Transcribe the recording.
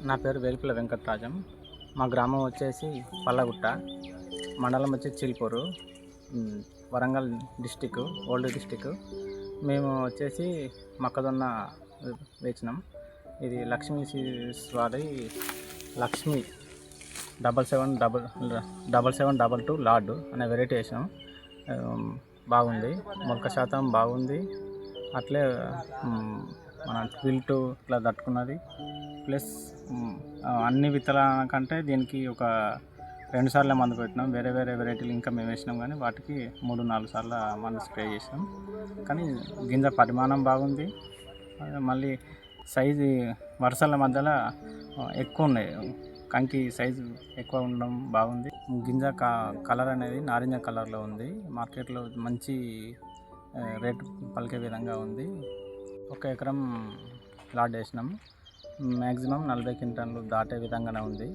నా పేరు వేల్పుల వెంకటరాజం. మా గ్రామం వచ్చేసి పల్లగుట్ట, మండలం వచ్చేసి Chilpur, Warangal district, old district. మేము వచ్చేసి మొక్కజొన్న వేసినాం. ఇది లక్ష్మీ సీడ్స్ వారి లక్ష్మీ 7722 లార్డ్ అనే వెరైటీ వేసినాం. బాగుంది, మొలక శాతం బాగుంది. అట్లే మన ట్విల్టు ఇట్లా తట్టుకున్నది. ప్లస్ అన్ని విత్తనాల కంటే దీనికి ఒక 2 సార్లు మందు పెట్టినాం. వేరే వేరే వెరైటీలు ఇంకా మేము వేసినాం, కానీ వాటికి 3-4 సార్లు మందు స్ప్రే చేసినాం. కానీ గింజ పరిమాణం బాగుంది. మళ్ళీ సైజు వరుసల మధ్యలో ఎక్కువ ఉన్నాయి, కంకి సైజు ఎక్కువ ఉండడం బాగుంది. గింజ కలర్ అనేది నారింజ కలర్లో ఉంది. మార్కెట్లో మంచి రేటు పలికే విధంగా ఉంది. 1 ఎకరం లాట్ వేసినాం. మ్యాక్సిమం 40 క్వింటాలు దాటే విధంగానే ఉంది.